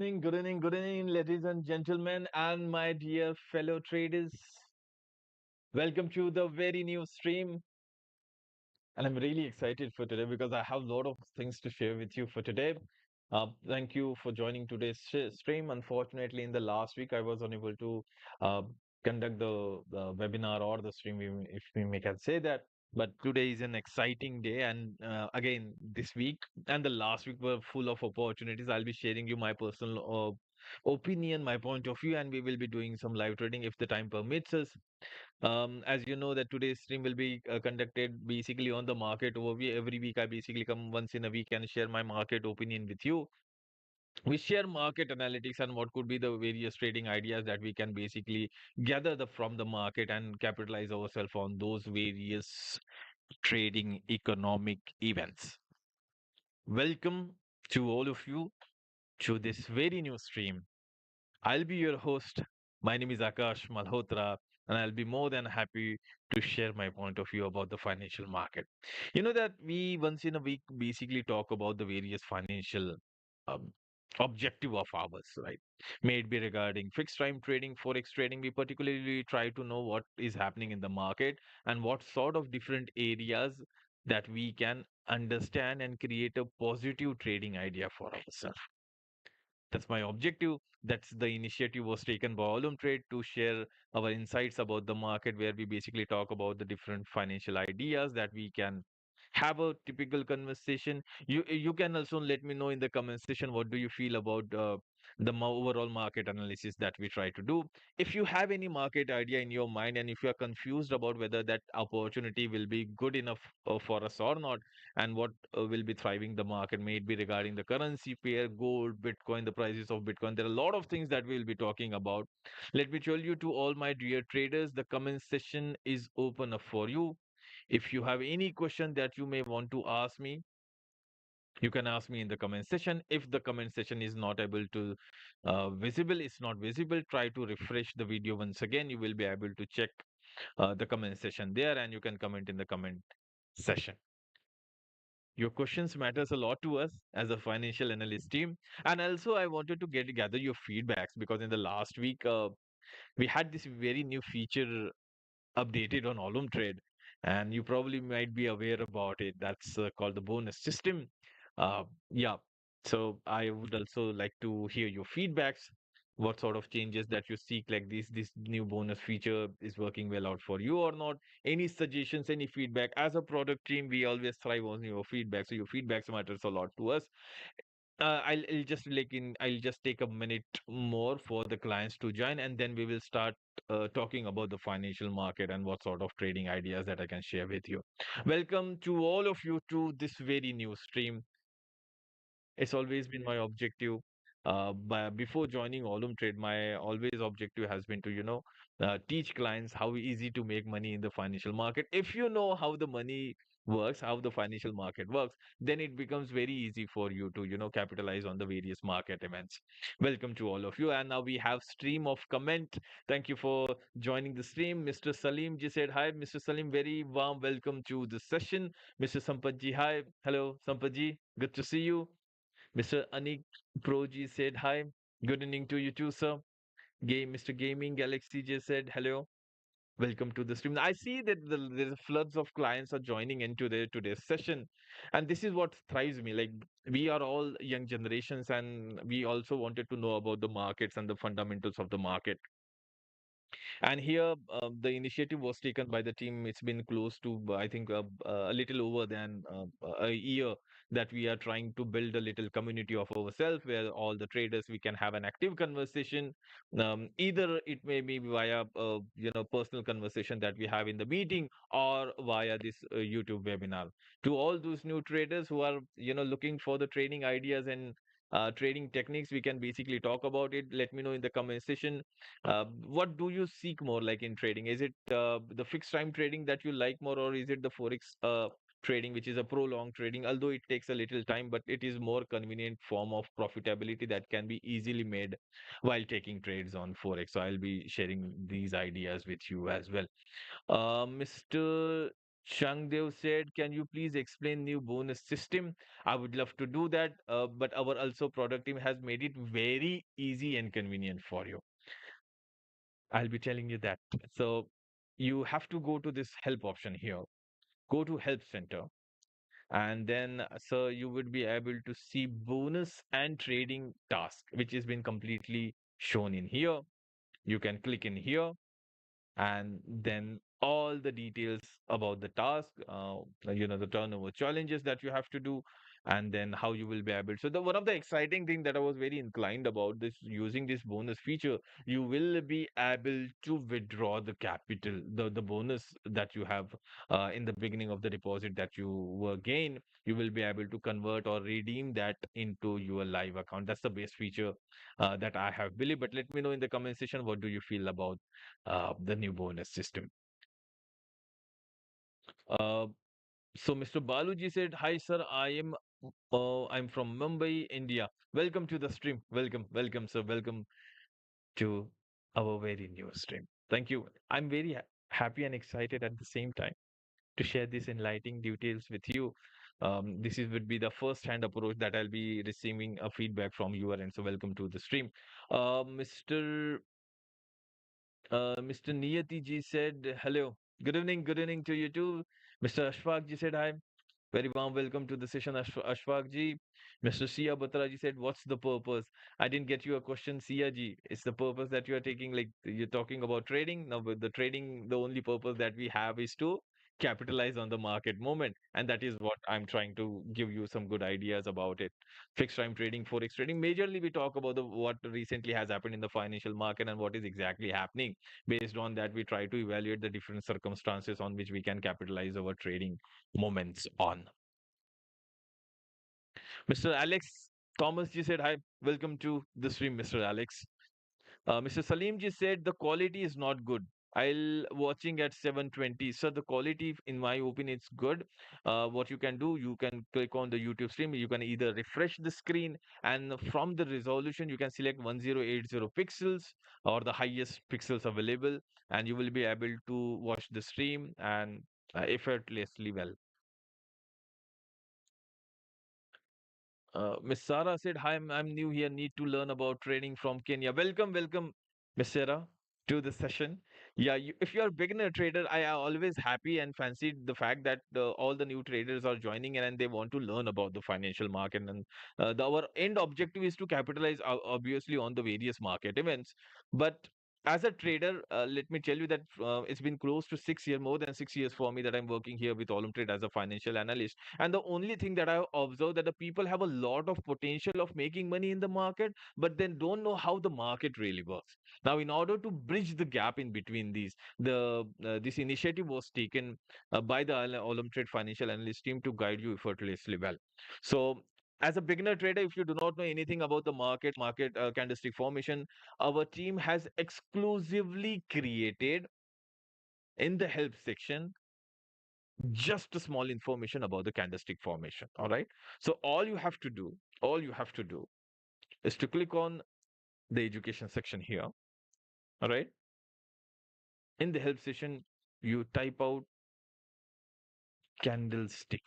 Good evening, ladies and gentlemen, and my dear fellow traders. Welcome to the very new stream. And I'm really excited for today because I have a lot of things to share with you for today. Thank you for joining today's stream. Unfortunately, in the last week, I was unable to uh, conduct the webinar or the stream, if we may can say that. But today is an exciting day, and again, this week and the last week were full of opportunities. I'll be sharing you my personal opinion, my point of view, and we will be doing some live trading if the time permits us. As you know that today's stream will be conducted basically on the market overview. Every week I basically come once in a week and share my market opinion with you. We share market analytics and what could be the various trading ideas that we can basically gather from the market and capitalize ourselves on those various trading economic events. Welcome to all of you to this very new stream. I'll be your host. My name is Akash Malhotra, and I'll be more than happy to share my point of view about the financial market. You know that we once in a week basically talk about the various financial um, objective of ours, right? May it be regarding fixed time trading, forex trading. We particularly try to know what is happening in the market and what sort of different areas that we can understand and create a positive trading idea for ourselves. That's my objective. That's the initiative was taken by Olymptrade to share our insights about the market, where we basically talk about the different financial ideas that we can have a typical conversation. You can also let me know in the comment section what do you feel about overall market analysis that we try to do. If you have any market idea in your mind and if you are confused about whether that opportunity will be good enough for us or not, and what will be thriving the market, may it be regarding the currency pair, gold, Bitcoin, the prices of Bitcoin. There are a lot of things that we'll be talking about. Let me tell you to all my dear traders, the comment section is open up for you. If you have any question that you may want to ask me, you can ask me in the comment section. If the comment section is not able to visible, it's not visible, try to refresh the video once again. You will be able to check the comment section there, and you can comment in the comment session. Your questions matters a lot to us as a financial analyst team. And also I wanted to gather your feedbacks because in the last week we had this very new feature updated on Olymptrade, and you probably might be aware about it. That's called the bonus system. Yeah. So I would also like to hear your feedbacks. What sort of changes that you seek, like this new bonus feature is working well out for you or not? Any suggestions, any feedback? As a product team, we always thrive on your feedback. So your feedbacks matters a lot to us. I'll just I'll just take a minute more for the clients to join, and then we will start talking about the financial market and what sort of trading ideas that I can share with you. Welcome to all of you to this very new stream. It's always been my objective. Before joining Olum Trade, my always objective has been to, teach clients how easy to make money in the financial market. If you know how the money works, how the financial market works, then it becomes very easy for you to, capitalize on the various market events. Welcome to all of you. And now we have stream of comment. Thank you for joining the stream. Mr. Salim ji said hi. Mr. Salim, very warm welcome to the session. Mr. Sampad ji, hi. Hello, Sampad ji. Good to see you. Mr. Anik Proji said hi. Good evening to you too, sir. Mr. Gaming Galaxy just said hello. Welcome to the stream. I see that there's floods of clients are joining into today's session, and this is what thrives me. Like we are all young generations, and we also wanted to know about the markets and the fundamentals of the market. And here, the initiative was taken by the team. It's been close to, I think, a little over than a year that we are trying to build a little community of ourselves where all the traders we can have an active conversation. Either it may be via, personal conversation that we have in the meeting or via this YouTube webinar. To all those new traders who are, looking for the trading ideas and trading techniques, we can basically talk about it. Let me know in the comment section what do you seek more like in trading? Is it the fixed time trading that you like more, or is it the forex trading, which is a prolonged trading? Although it takes a little time, but it is more convenient form of profitability that can be easily made while taking trades on forex. So I'll be sharing these ideas with you as well. Mr. Shangdev said, can you please explain new bonus system? I would love to do that, but our also product team has made it very easy and convenient for you. I'll be telling you that. So you have to go to this help option here. Go to help center, and then so you would be able to see bonus and trading task, which has been completely shown in here. You can click in here, and then all the details about the task, the turnover challenges that you have to do, and then how you will be able. So the one of the exciting thing that I was very inclined about this using this bonus feature, you will be able to withdraw the capital, the bonus that you have in the beginning of the deposit that you were gain. You will be able to convert or redeem that into your live account. That's the best feature that I have believed. But let me know in the comment section, what do you feel about the new bonus system. Uh, so Mr. Baluji said, "Hi sir, I'm from Mumbai, India. Welcome to the stream. Welcome, sir. Welcome to our very new stream. Thank you. I'm very happy and excited at the same time to share these enlightening details with you. Would be the first hand approach that I'll be receiving a feedback from you, and so welcome to the stream. Mr. Niyati ji said hello. Good evening to you too. Mr. Ashfaq ji said hi. Very warm welcome to the session, Ashfaq ji. Mr. Sia Batra ji said, what's the purpose? I didn't get you a question, Sia ji. It's the purpose that you are taking, like you're talking about trading. Now, with the trading, the only purpose that we have is to capitalize on the market moment. And that is what I'm trying to give you some good ideas about it. Fixed time trading, forex trading. Majorly, we talk about the what recently has happened in the financial market and what is exactly happening. Based on that, we try to evaluate the different circumstances on which we can capitalize our trading moments on. Mr. Alex Thomas ji said, hi, welcome to the stream, Mr. Alex. Mr. Salim ji said, the quality is not good. I'll watching at 720. So the quality, in my opinion, it's good. What you can do, you can click on the YouTube stream. You can either refresh the screen, and from the resolution, you can select 1080 pixels or the highest pixels available, and you will be able to watch the stream and effortlessly well. Miss Sarah said, hi, I'm new here, need to learn about trading from Kenya. Welcome, Miss Sarah, to the session. Yeah, if you're a beginner trader, I am always happy and fancied the fact that all the new traders are joining in and they want to learn about the financial market. And our end objective is to capitalize, obviously, on the various market events. But as a trader, let me tell you that it's been close to 6 years, more than 6 years for me that I'm working here with Olymptrade as a financial analyst. And the only thing that I observed that the people have a lot of potential of making money in the market, but then don't know how the market really works. Now, in order to bridge the gap in between these, the this initiative was taken by the Olymptrade financial analyst team to guide you effortlessly well. So, as a beginner trader, if you do not know anything about the market candlestick formation, our team has exclusively created in the help section just a small information about the candlestick formation. All right. So all you have to do is to click on the education section here. All right. In the help session, you type out candlestick.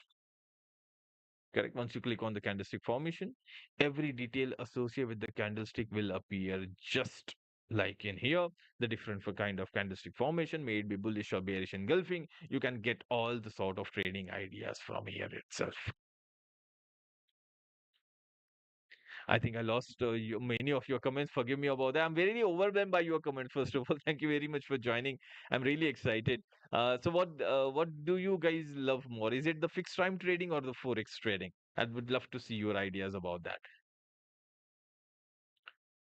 Correct. Once you click on the candlestick formation, every detail associated with the candlestick will appear just like in here. The different for kind of candlestick formation, may it be bullish or bearish engulfing. You can get all the sort of trading ideas from here itself. I think I lost many of your comments. Forgive me about that. I'm very overwhelmed by your comments. First of all, thank you very much for joining. I'm really excited. What do you guys love more? Is it the fixed time trading or the forex trading? I would love to see your ideas about that.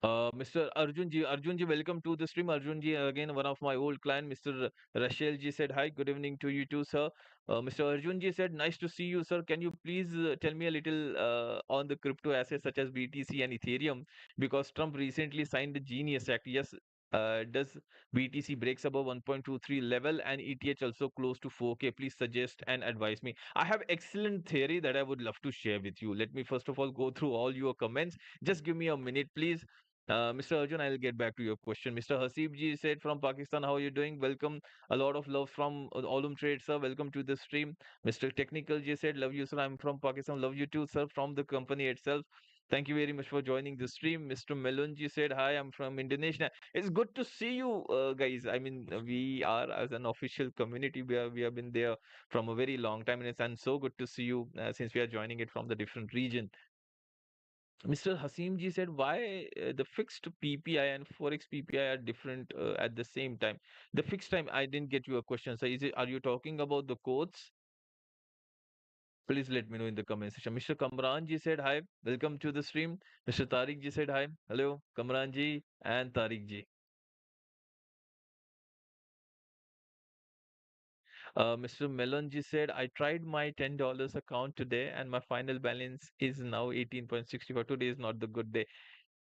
Mr. Arjunji, welcome to the stream. Arjunji, again, one of my old client, Mr. Rashelji said, hi, good evening to you too, sir. Mr. Arjunji said, nice to see you, sir. Can you please tell me a little on the crypto assets such as BTC and Ethereum? Because Trump recently signed the Genius Act. Yes, does BTC breaks above 1.23 level and ETH also close to 4K? Please suggest and advise me. I have excellent theory that I would love to share with you. Let me first of all go through all your comments. Just give me a minute, please. Mr. Arjun, I'll get back to your question. Mr. Hasib ji said from Pakistan, how are you doing? Welcome. A lot of love from Olymptrade, sir. Welcome to the stream. Mr. Technical ji said, love you, sir. I'm from Pakistan. Love you too, sir, from the company itself. Thank you very much for joining the stream. Mr. Melon ji said, hi, I'm from Indonesia. It's good to see you, guys. I mean, we are as an official community. We have been there from a very long time, and it's so good to see you since we are joining it from the different region. Mr. Hasim ji said, why the fixed PPI and Forex PPI are different at the same time? The fixed time, I didn't get your question. So, are you talking about the codes? Please let me know in the comment section. Mr. Kamran ji said, hi, welcome to the stream. Mr. Tariq ji said, hi, hello, Kamran ji and Tariq ji. Mr. Melon ji said, I tried my $10 account today and my final balance is now 18.64. Today is not the good day.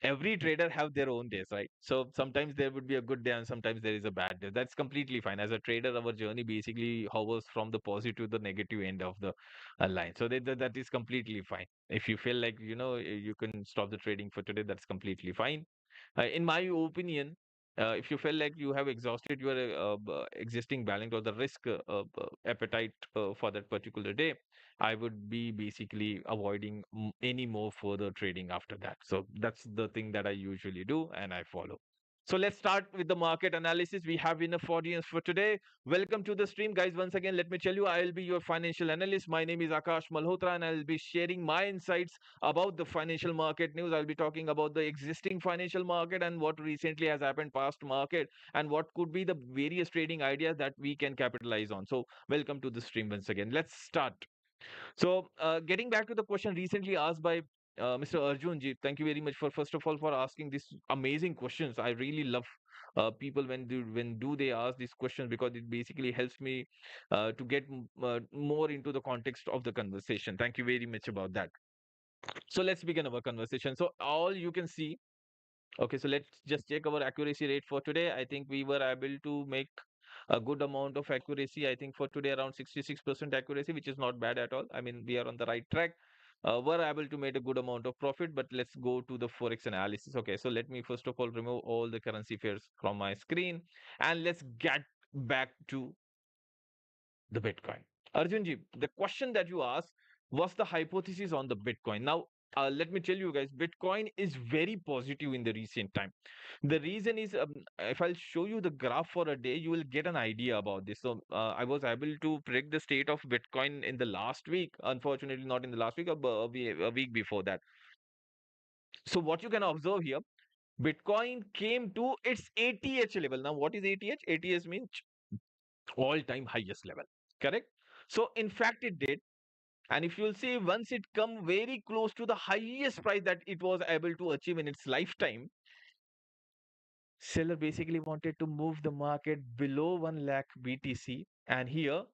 Every trader have their own days, right? So sometimes there would be a good day and sometimes there is a bad day. That's completely fine. As a trader, our journey basically hovers from the positive to the negative end of the line. So that is completely fine. If you feel like, you can stop the trading for today, that's completely fine. In my opinion, if you feel like you have exhausted your existing balance or the risk appetite for that particular day, I would be basically avoiding any more further trading after that. So that's the thing that I usually do and I follow. So let's start with the market analysis. We have enough audience for today. Welcome to the stream, guys. Once again, let me tell you, I'll be your financial analyst. My name is Akash Malhotra, and I'll be sharing my insights about the financial market news. I'll be talking about the existing financial market and what recently has happened past market and what could be the various trading ideas that we can capitalize on. So welcome to the stream once again. Let's start. So, getting back to the question recently asked by Mr. Arjun ji, thank you very much for first of all for asking these amazing questions. I really love people when do they ask these questions because it basically helps me to get more into the context of the conversation. Thank you very much about that. So let's begin our conversation. So all you can see. Okay, so let's just check our accuracy rate for today. I think we were able to make a good amount of accuracy. I think for today around 66% accuracy, which is not bad at all. I mean, we are on the right track. We're able to make a good amount of profit, but let's go to the forex analysis. Okay, so let me first of all remove all the currency pairs from my screen and let's get back to the Bitcoin. Arjunji, the question that you asked was the hypothesis on the Bitcoin. Now, let me tell you guys, Bitcoin is very positive in the recent time. The reason is, if I'll show you the graph for a day, you will get an idea about this. So, I was able to predict the state of Bitcoin in the last week. Unfortunately, not in the last week, a week before that. So, what you can observe here, Bitcoin came to its ATH level. Now, what is ATH? ATH means all-time highest level. Correct? So, in fact, it did. And if you'll see, once it come very close to the highest price that it was able to achieve in its lifetime, seller basically wanted to move the market below 1 lakh BTC. And here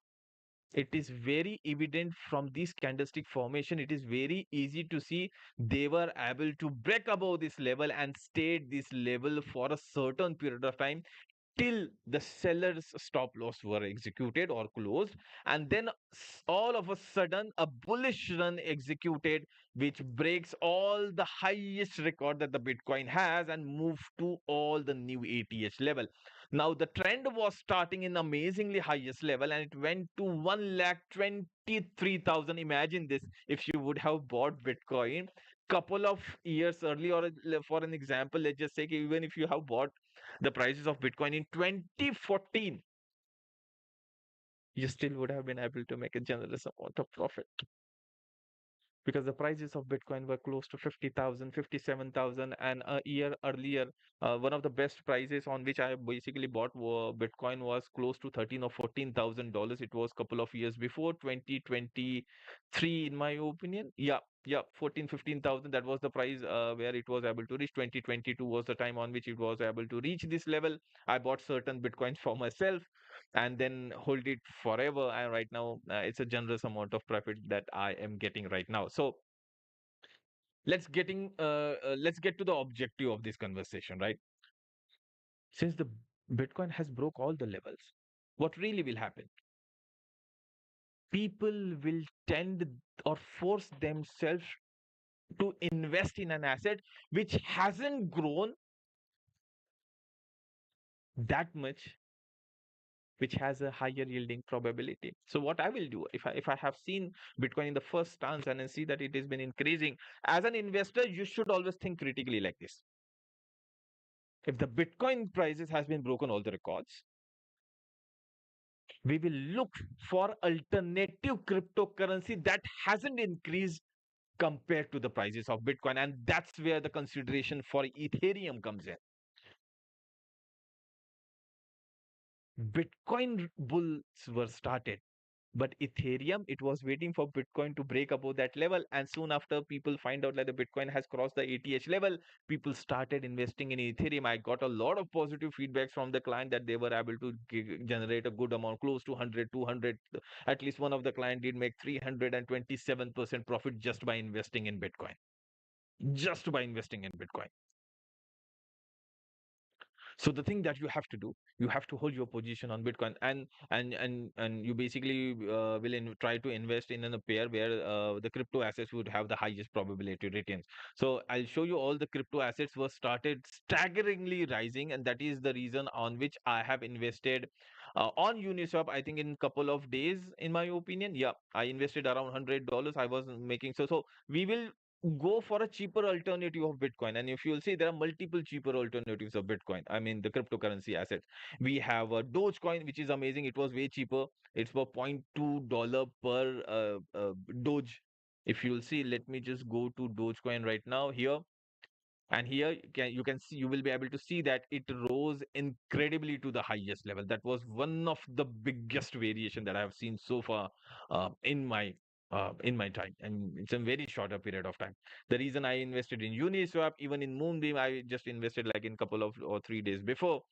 it is very evident from this candlestick formation. It is very easy to see they were able to break above this level and stayed this level for a certain period of time till the seller's stop loss were executed or closed, and then all of a sudden a bullish run executed which breaks all the highest record that the bitcoin has and move to all the new ATH level. Now the trend was starting in amazingly highest level and it went to 1 lakh 23,000. Imagine this, if you would have bought bitcoin couple of years early, or for an example, let's just say even if you have bought the prices of Bitcoin in 2014, you still would have been able to make a generous amount of profit because the prices of Bitcoin were close to 50,000, 57,000, and a year earlier, one of the best prices on which I basically bought Bitcoin was close to 13 or $14,000. It was a couple of years before 2023, in my opinion. Yeah, 14, 15,000. That was the price where it was able to reach. 2022 was the time on which it was able to reach this level. I bought certain Bitcoins for myself and then hold it forever. And right now, it's a generous amount of profit that I am getting right now. So let's get to the objective of this conversation, right? Since the Bitcoin has broke all the levels, what really will happen? People will tend or force themselves to invest in an asset which hasn't grown that much, which has a higher yielding probability. So what I will do, if I have seen Bitcoin in the first stance and I see that it has been increasing, as an investor, you should always think critically like this. If the Bitcoin prices has been broken all the records, we will look for alternative cryptocurrency that hasn't increased compared to the prices of Bitcoin. And that's where the consideration for Ethereum comes in. Bitcoin bulls were started, but Ethereum, it was waiting for Bitcoin to break above that level. And soon after, people find out that the Bitcoin has crossed the ATH level. People started investing in Ethereum. I got a lot of positive feedbacks from the client that they were able to generate a good amount, close to 100, 200. At least one of the client did make 327% profit just by investing in Bitcoin. Just by investing in Bitcoin. So the thing that you have to do, you have to hold your position on Bitcoin, and you basically will try to invest in a pair where the crypto assets would have the highest probability returns. So I'll show you all the crypto assets were started staggeringly rising, and that is the reason on which I have invested on Uniswap. I think in couple of days, in my opinion, yeah, I invested around $100. I was making so we will go for a cheaper alternative of Bitcoin. And if you'll see, there are multiple cheaper alternatives of Bitcoin. I mean, the cryptocurrency assets. We have a Dogecoin, which is amazing. It was way cheaper. It's for $0.2 per Doge. If you'll see, let me just go to Dogecoin right now here. And here you can see, you will be able to see that it rose incredibly to the highest level. That was one of the biggest variation that I have seen so far in my time, and it's a very shorter period of time. The reason I invested in Uniswap, even in Moonbeam, I just invested like in couple of or 3 days before,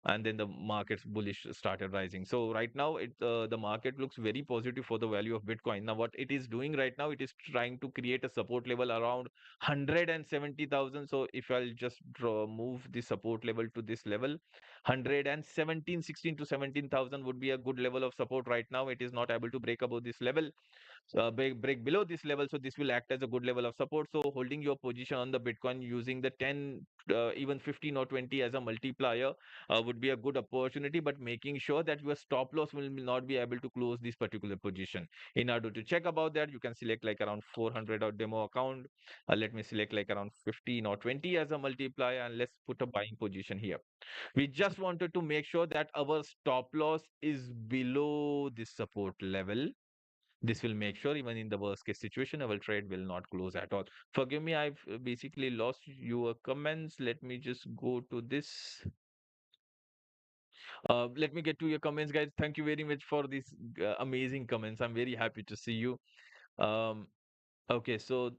and then the markets bullish started rising. So right now the market looks very positive for the value of Bitcoin. Now what it is doing right now, it is trying to create a support level around 170,000. So if I'll just move the support level to this level, 117, 16 to 17,000 would be a good level of support. Right now it is not able to break above this level, break below this level, so this will act as a good level of support. So holding your position on the Bitcoin using the 10, even 15 or 20 as a multiplier would be a good opportunity, but making sure that your stop loss will not be able to close this particular position. In order to check about that, you can select like around 400 or demo account. Let me select like around 15 or 20 as a multiplier, and let's put a buying position here. We just wanted to make sure that our stop loss is below this support level. This will make sure even in the worst case situation, our trade will not close at all. Forgive me, I've basically lost your comments. Let me just go to this. Let me get to your comments, guys. Thank you very much for these amazing comments. I'm very happy to see you. Um, okay, so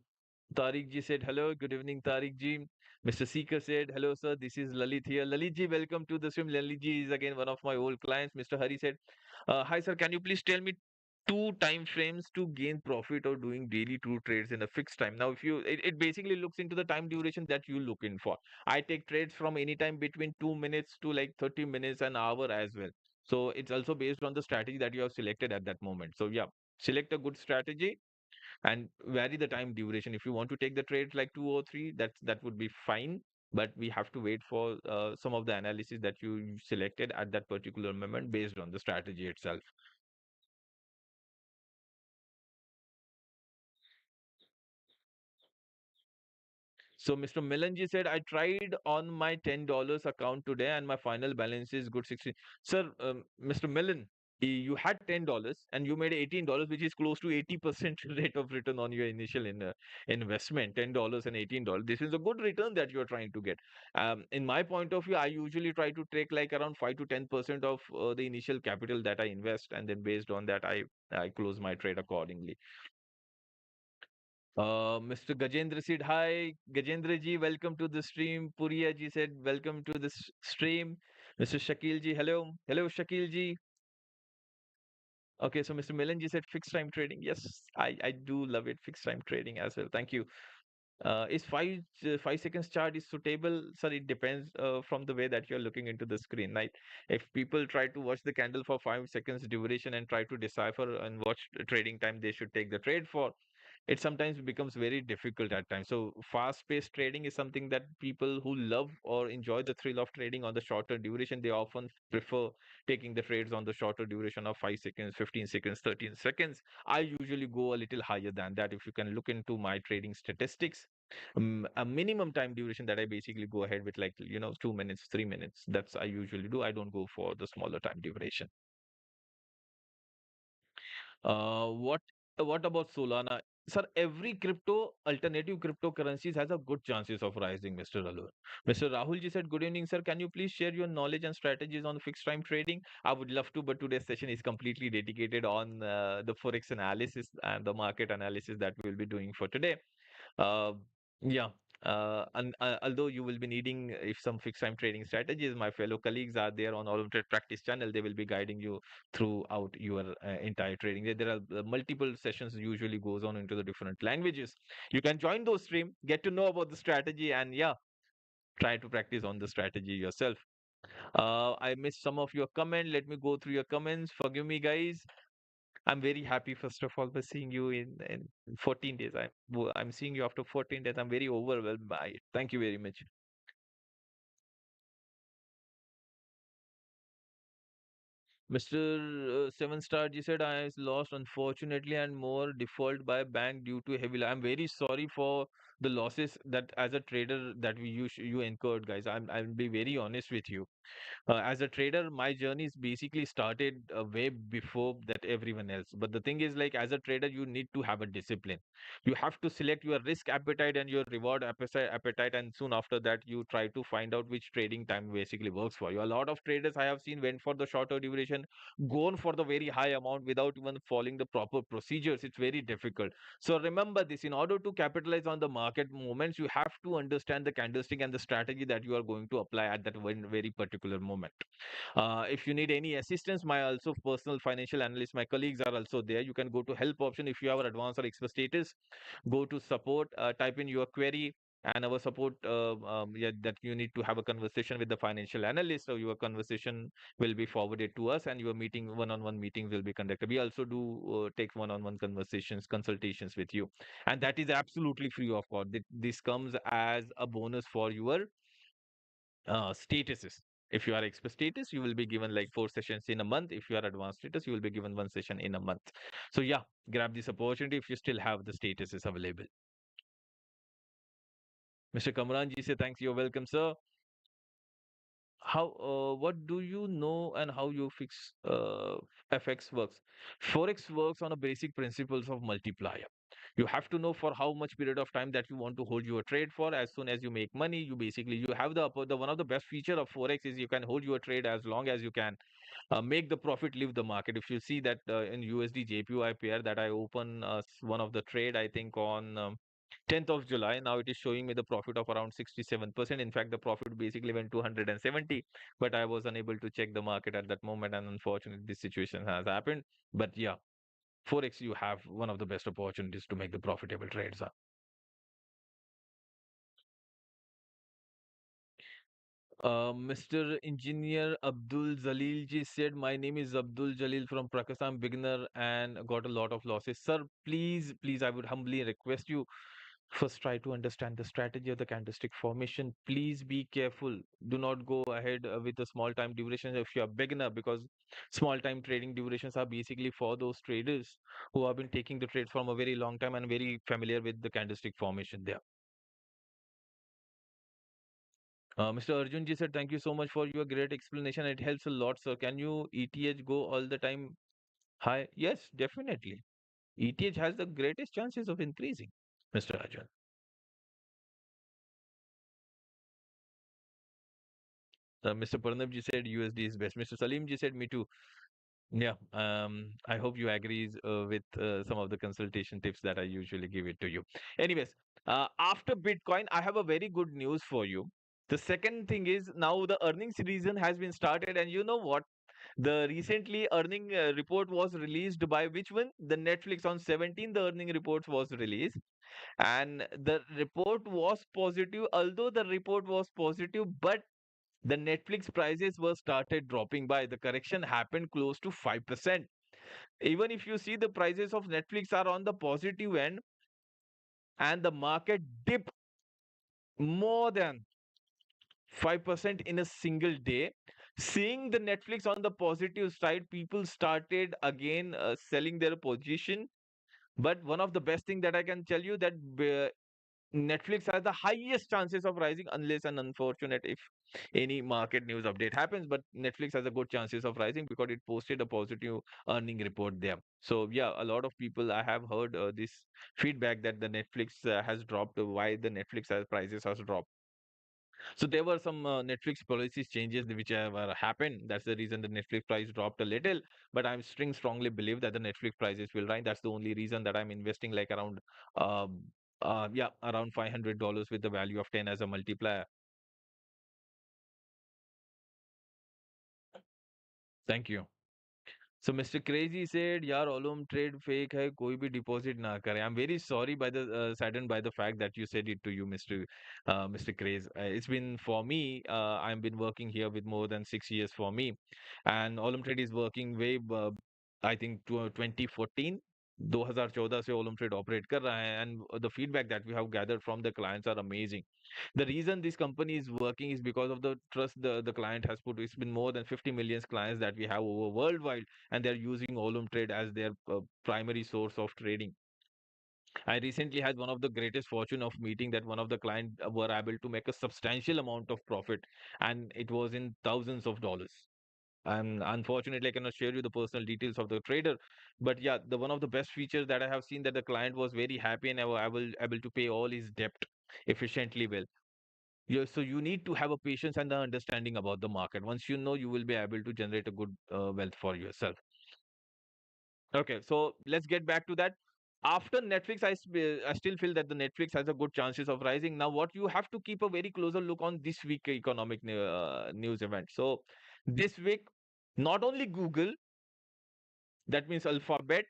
Tariq ji said hello. Good evening, Tariq ji. Mr. Seeker said hello, sir. This is Lalit here. Lalit ji, welcome to the stream. Lalit ji is again one of my old clients. Mr. Hari said, hi, sir. Can you please tell me two time frames to gain profit or doing daily true trades in a fixed time? Now, if you, it basically looks into the time duration that you look in for. I take trades from any time between 2 minutes to like 30 minutes, an hour as well. So it's also based on the strategy that you have selected at that moment. So yeah, select a good strategy and vary the time duration. If you want to take the trades like 2 or 3, that would be fine. But we have to wait for some of the analysis that you selected at that particular moment based on the strategy itself. So Mr. Milanji said, I tried on my $10 account today and my final balance is good 60. Sir, Mr. Milan, you had $10 and you made $18, which is close to 80% rate of return on your initial investment. $10 and $18. This is a good return that you're trying to get. In my point of view, I usually try to take like around 5 to 10% of the initial capital that I invest, and then based on that, I close my trade accordingly. Mr. Gajendra said, hi, Gajendra ji, welcome to the stream. Puriya ji said, welcome to the stream. Mr. Shakil ji, hello. Hello, Shakil ji. Okay, so Mr. Milan ji said fixed time trading. Yes, I do love it. Fixed time trading as well. Thank you. Is 5 seconds chart is suitable? Sir, it depends from the way that you're looking into the screen, right? If people try to watch the candle for 5 seconds duration and try to decipher and watch the trading time they should take the trade for, it sometimes becomes very difficult at times. So fast paced trading is something that people who love or enjoy the thrill of trading on the shorter duration, they often prefer taking the trades on the shorter duration of 5 seconds, 15 seconds, 13 seconds. I usually go a little higher than that. If you can look into my trading statistics, a minimum time duration that I basically go ahead with, like, 2 minutes, 3 minutes. That's I usually do. I don't go for the smaller time duration. What about Solana? Sir, every alternative cryptocurrencies has a good chances of rising, Mr. Alur. Mr. Rahul ji said, good evening, sir. Can you please share your knowledge and strategies on fixed time trading? I would love to, but today's session is completely dedicated on the forex analysis and the market analysis that we will be doing for today. Uh, yeah. And although you will be needing if some fixed time trading strategies, my fellow colleagues are there on Olymptrade Practice channel. They will be guiding you throughout your entire trading. There are multiple sessions usually goes on into the different languages. You can join those stream, get to know about the strategy, and yeah, try to practice on the strategy yourself. I missed some of your comment. Let me go through your comments. Forgive me, guys. I'm very happy, first of all, for seeing you in 14 days. I'm seeing you after 14 days. I'm very overwhelmed by it. Thank you very much. Mr. Seven Star, you said I lost unfortunately and more default by bank due to heavy. I'm very sorry for the losses that as a trader that you incurred, guys. I'll be very honest with you. As a trader, my journey is basically started way before that everyone else. But the thing is, like, as a trader, you need to have a discipline. You have to select your risk appetite and your reward appetite, and soon after that, you try to find out which trading time basically works for you. A lot of traders I have seen went for the shorter duration, gone for the very high amount without even following the proper procedures. It's very difficult. So remember this: in order to capitalize on the market movements, you have to understand the candlestick and the strategy that you are going to apply at that one very particular moment. If you need any assistance, my also personal financial analyst, my colleagues are also there. You can go to help option if you have an advanced or expert status. Go to support, type in your query, and our support, yeah, that you need to have a conversation with the financial analyst. So your conversation will be forwarded to us, and your meeting, one-on-one meetings will be conducted. We also do take one-on-one conversations, consultations with you, and that is absolutely free of cost. This comes as a bonus for your statuses. If you are expert status, you will be given like 4 sessions in a month. If you are advanced status, you will be given 1 session in a month. So yeah, grab this opportunity if you still have the statuses available. Mr. Kamran ji say thanks. You're welcome, sir. What do you know and how you fix FX works? Forex works on a basic principles of multiplier. You have to know for how much period of time that you want to hold your trade for. As soon as you make money, you have the one of the best feature of forex is you can hold your trade as long as you can, make the profit leave the market. If you see that in USD JPY pair that I open one of the trade, I think on 10th of July, now it is showing me the profit of around 67%. In fact, the profit basically went to 170, but I was unable to check the market at that moment, and unfortunately, this situation has happened. But yeah, Forex, you have one of the best opportunities to make the profitable trades. Mr. Engineer Abdul Jalil ji said, my name is Abdul Jalil from Prakasam, beginner and got a lot of losses. Sir, please, I would humbly request you first try to understand the strategy of the candlestick formation. Please be careful. Do not go ahead with the small time duration if you are beginner, because small time trading durations are basically for those traders who have been taking the trade from a very long time and very familiar with the candlestick formation there. Mr. Arjun ji said, thank you so much for your great explanation. It helps a lot, sir. Can you ETH go all the time high? Yes, definitely. ETH has the greatest chances of increasing, Mr. Arjun. Mr. Parnab ji said USD is best. Mr. Salim ji said me too. Yeah, I hope you agrees with some of the consultation tips that I usually give it to you. Anyways, after Bitcoin, I have a very good news for you. The second thing is now the earnings season has been started, and you know what? The recently earning report was released by which one? The Netflix on 17th, the earning reports was released, and the report was positive. Although the report was positive, but the Netflix prices were started dropping by. The correction happened close to 5%. Even if you see the prices of Netflix are on the positive end, and the market dipped more than 5% in a single day. Seeing the Netflix on the positive side, people started again selling their position. But one of the best thing that I can tell you that Netflix has the highest chances of rising unless and unfortunate if any market news update happens. But Netflix has a good chances of rising because it posted a positive earning report there. So yeah, a lot of people I have heard this feedback that the Netflix has dropped. Why the Netflix has prices has dropped? So there were some Netflix policies changes which have happened. That's the reason the Netflix price dropped a little. But I'm string strongly believe that the Netflix prices will rise. That's the only reason that I'm investing like around, yeah, around $500 with the value of 10 as a multiplier. Thank you. So Mr. Crazy said, "यार Olum trade fake है कोई भी deposit ना करे." I'm very sorry by the saddened by the fact that you said it to you, Mr. Craze. It's been for me. I've been working here with more than 6 years for me, and Olum Trade is working way. I think 2014. 2014 से Olam trade operate कर रहा है and the feedback that we have gathered from the clients are amazing. The reason this company is working is because of the trust the client has put. It's been more than 50 million clients that we have over worldwide, and they're using Olymptrade as their primary source of trading. I recently had one of the greatest fortune of meeting that one of the client were able to make a substantial amount of profit, and it was in thousands of dollars. And unfortunately, I cannot share you the personal details of the trader, but yeah, the one of the best features that I have seen that the client was very happy and able to pay all his debt efficiently well. Yeah, so you need to have a patience and the understanding about the market. Once you know, you will be able to generate a good wealth for yourself. Okay, so let's get back to that. After Netflix, I still feel that the Netflix has a good chances of rising. Now, what you have to keep a very closer look on this week economic news event. So this week, not only Google, that means Alphabet,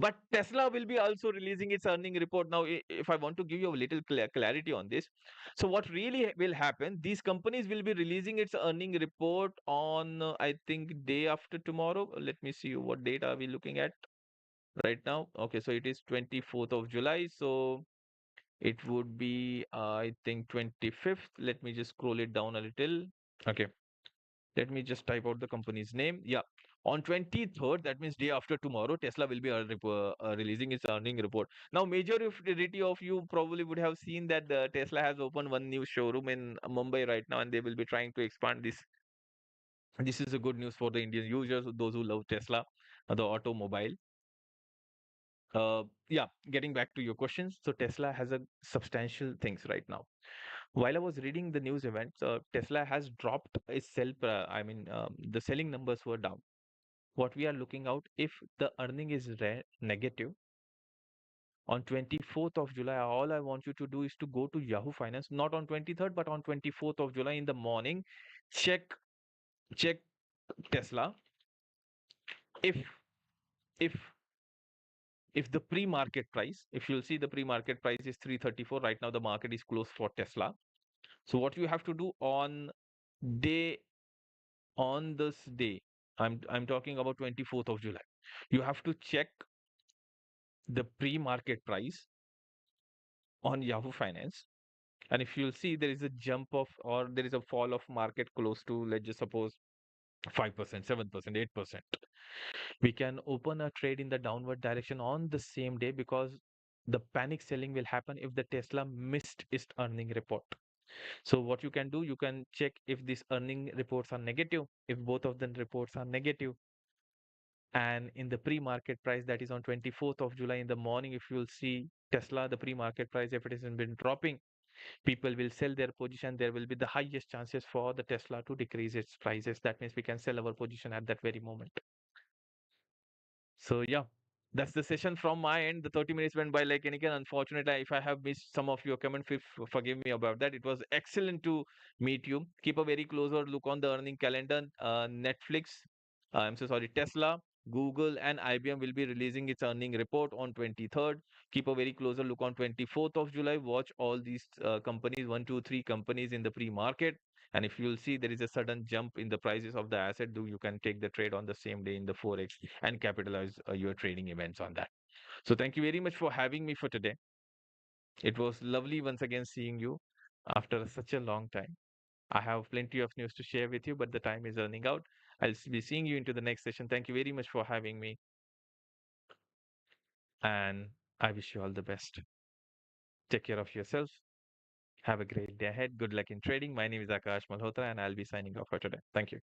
but Tesla will be also releasing its earning report. Now, if I want to give you a little clarity on this, so what really will happen, these companies will be releasing its earning report on, I think, day after tomorrow. Let me see what date are we looking at right now. Okay, so it is 24th of July. So it would be, I think, 25th. Let me just scroll it down a little. Okay. Let me just type out the company's name. Yeah. On 23rd, that means day after tomorrow, Tesla will be releasing its earning report. Now, majority of you probably would have seen that Tesla has opened one new showroom in Mumbai right now, and they will be trying to expand this. This is a good news for the Indian users, those who love Tesla, the automobile. Yeah, getting back to your questions. So Tesla has a substantial things right now. While I was reading the news events, Tesla has dropped its the selling numbers were down. What we are looking out, if the earning is negative on 24th of July, all I want you to do is to go to Yahoo Finance, not on 23rd, but on 24th of July in the morning. Check check Tesla. If if if the pre-market price, if you'll see, the pre-market price is 334 right now. The market is closed for Tesla. So what you have to do day on this day, I'm talking about 24th of July, you have to check the pre-market price on Yahoo Finance. And if you'll see, there is a jump of, or there is a fall of market close to, let's just suppose, 5%, 7%, 8%. We can open a trade in the downward direction on the same day, because the panic selling will happen if the Tesla missed its earning report. So what you can do, you can check if these earning reports are negative. If both of the reports are negative, and in the pre-market price, that is on 24th of July in the morning, if you'll see Tesla, the pre-market price, if it hasn't been dropping, people will sell their position. There will be the highest chances for the Tesla to decrease its prices. That means we can sell our position at that very moment. So yeah, that's the session from my end. The 30 minutes went by like anything. Unfortunately, if I have missed some of your comment, forgive me about that. It was excellent to meet you. Keep a very closer look on the earning calendar. Netflix, I'm so sorry, Tesla, Google, and IBM will be releasing its earning report on 23rd. Keep a very closer look on 24th of July. Watch all these companies, one, two, three companies in the pre-market. And if you'll see there is a sudden jump in the prices of the asset, do you can take the trade on the same day in the forex and capitalize your trading events on that. So thank you very much for having me for today. It was lovely once again seeing you after such a long time. I have plenty of news to share with you, but the time is running out. I'll be seeing you into the next session. Thank you very much for having me, and I wish you all the best. Take care of yourself. Have a great day ahead. Good luck in trading. My name is Akash Malhotra, and I'll be signing off for today. Thank you.